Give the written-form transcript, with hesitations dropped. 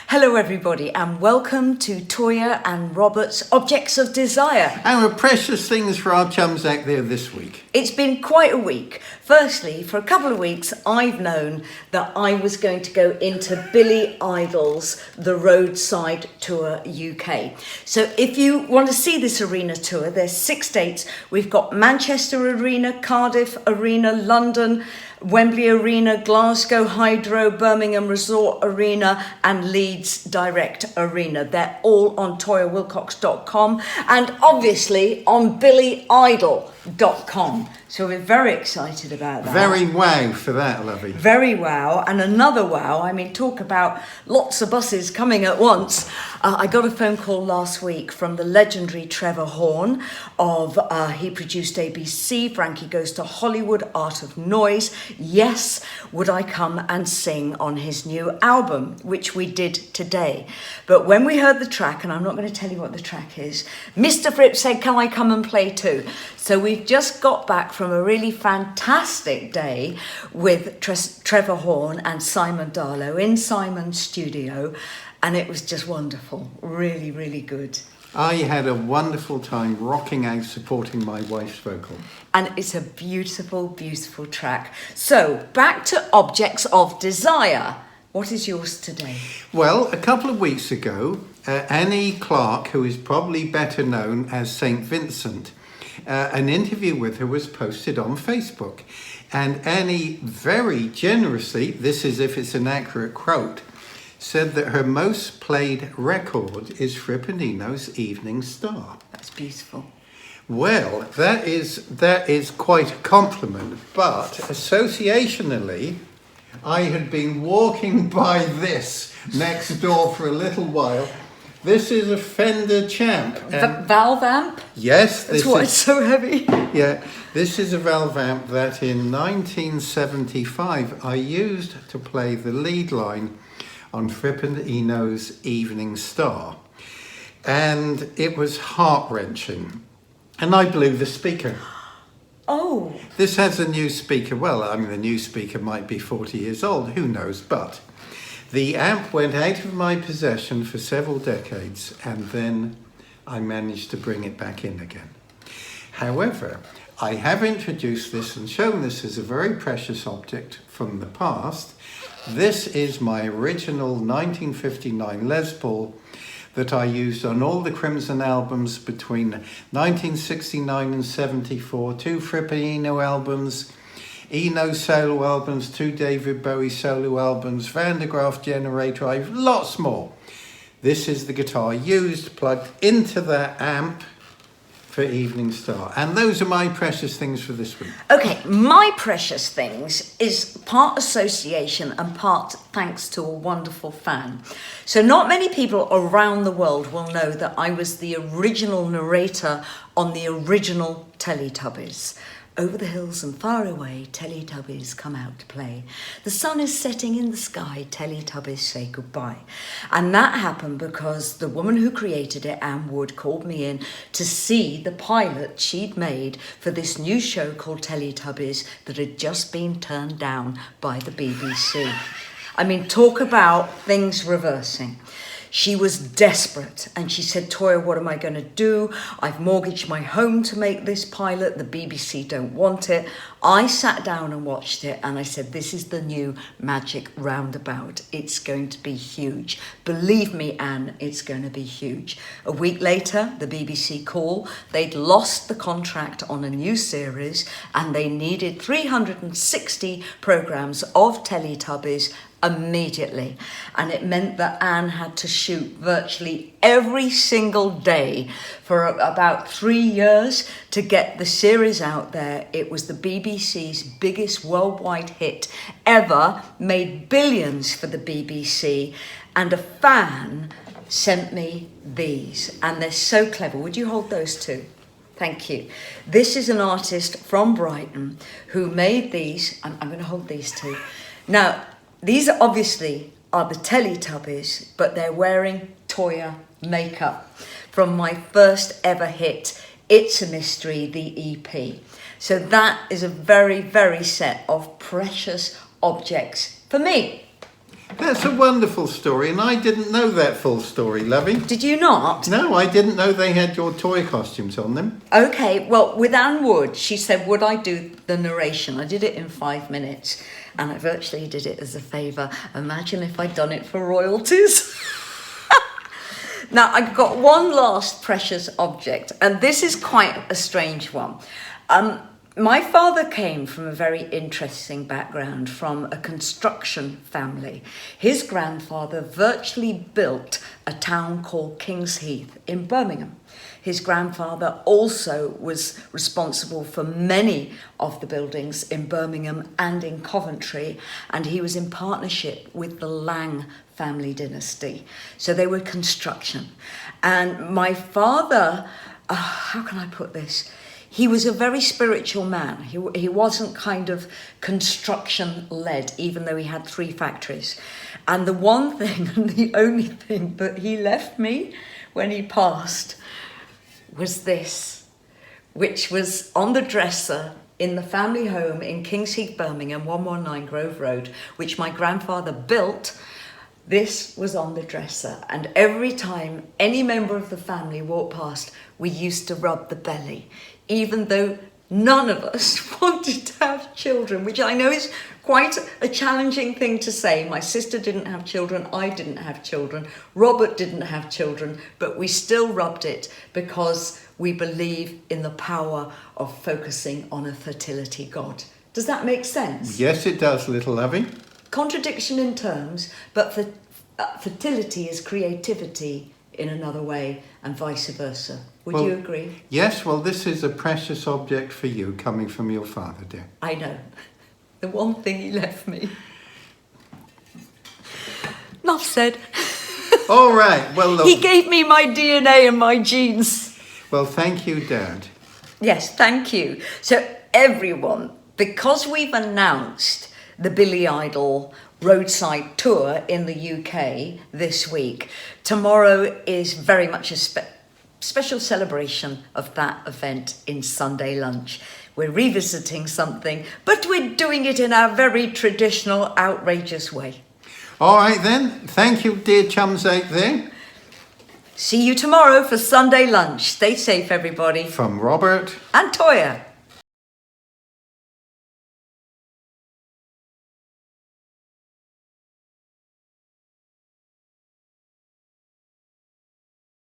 Hello everybody and welcome to Toyah and Robert's Objects of Desire. Our precious things for our chums out there this week. It's been quite a week. Firstly, for a couple of weeks I've known that I was going to go into Billy Idol's The Roadside Tour UK. So if you want to see this arena tour, there's 6 dates. We've got Manchester Arena, Cardiff Arena, London, Wembley Arena, Glasgow Hydro, Birmingham Resort Arena and Leeds Direct Arena. They're all on toyahwilcox.com and obviously on billyidol.com. So we're very excited about that. Very wow for that, lovey. Very wow. And another wow, I mean, talk about lots of buses coming at once. I got a phone call last week from the legendary Trevor Horn of, he produced ABC, Frankie Goes to Hollywood, Art of Noise. Yes, would I come and sing on his new album, which we did today. But when we heard the track, and I'm not going to tell you what the track is, Mr. Fripp said, can I come and play too? So we've just got back from a really fantastic day with Trevor Horn and Simon Darlow in Simon's studio. And it was just wonderful. Really, really good. I had a wonderful time rocking out supporting my wife's vocal. And it's a beautiful, beautiful track. So back to Objects of Desire. What is yours today? Well, a couple of weeks ago, Annie Clark, who is probably better known as St. Vincent, an interview with her was posted on Facebook. And Annie very generously, this is if it's an accurate quote, said that her most played record is Frippinino's Evening Star. That's beautiful. Well, that is quite a compliment, but associationally, I had been walking by this next door for a little while. This is a Fender Champ. Valve amp? Yes. That's why it's so heavy. Yeah, this is a valve amp that in 1975 I used to play the lead line on Frippinino's Evening Star. And it was heart-wrenching. And I blew the speaker. Oh. This has a new speaker. Well, I mean, the new speaker might be 40 years old, who knows, but the amp went out of my possession for several decades, and then I managed to bring it back in again. However, I have introduced this and shown this as a very precious object from the past. This is my original 1959 Les Paul that I used on all the Crimson albums between 1969 and 74, 2 Frippinino albums, Eno solo albums, 2 David Bowie solo albums, Van de Graaff Generator, I've lots more. This is the guitar used, plugged into that amp for Evening Star. And those are my precious things for this week. Okay, my precious things is part association and part thanks to a wonderful fan. So not many people around the world will know that I was the original narrator on the original Teletubbies. Over the hills and far away, Teletubbies come out to play. The sun is setting in the sky, Teletubbies say goodbye. And that happened because the woman who created it, Anne Wood, called me in to see the pilot she'd made for this new show called Teletubbies that had just been turned down by the BBC. I mean, talk about things reversing. She was desperate and she said, Toyah, what am I going to do? I've mortgaged my home to make this pilot. The BBC don't want it. I sat down and watched it and I said, this is the new Magic Roundabout. It's going to be huge. Believe me, Anne, it's going to be huge. A week later, the BBC call. They'd lost the contract on a new series and they needed 360 programmes of Teletubbies immediately, and it meant that Anne had to shoot virtually every single day for about 3 years to get the series out there. It was the BBC's biggest worldwide hit ever, made billions for the BBC, and a fan sent me these, and they're so clever. Would you hold those two? Thank you. This is an artist from Brighton who made these. I'm going to hold these two. Now, these obviously are the Teletubbies, but they're wearing Toyah makeup from my first ever hit, It's a Mystery, the EP. So that is a very, very set of precious objects for me. That's a wonderful story, and I didn't know that full story, Lovey. Did you not? No, I didn't know they had your toy costumes on them. Okay, well, with Anne Wood, she said, would I do the narration? I did it in 5 minutes, and I virtually did it as a favour. Imagine if I'd done it for royalties. Now, I've got one last precious object, and this is quite a strange one. My father came from a very interesting background, from a construction family. His grandfather virtually built a town called King's Heath in Birmingham. His grandfather also was responsible for many of the buildings in Birmingham and in Coventry, and he was in partnership with the Lang family dynasty. So they were construction. And my father, how can I put this? He was a very spiritual man. He wasn't kind of construction-led, even though he had 3 factories. And the one thing, and the only thing that he left me when he passed was this, which was on the dresser in the family home in King's Heath, Birmingham, 119 Grove Road, which my grandfather built. This was on the dresser, and every time any member of the family walked past, we used to rub the belly, even though none of us wanted to have children, which I know is quite a challenging thing to say. My sister didn't have children, I didn't have children, Robert didn't have children, but we still rubbed it because we believe in the power of focusing on a fertility god. Does that make sense? Yes, it does, little Lovey. Contradiction in terms, but fertility is creativity in another way, and vice versa. Would you agree? Yes, well, this is a precious object for you, coming from your father, dear. I know. The one thing he left me. Enough said. All right, well, look. He gave me my DNA and my genes. Well, thank you, Dad. Yes, thank you. So everyone, because we've announced the Billy Idol roadside tour in the UK this week, tomorrow is very much a special celebration of that event in Sunday Lunch. We're revisiting something, but we're doing it in our very traditional, outrageous way. All right then, thank you, dear chums out there. See you tomorrow for Sunday Lunch. Stay safe, everybody. From Robert and Toyah.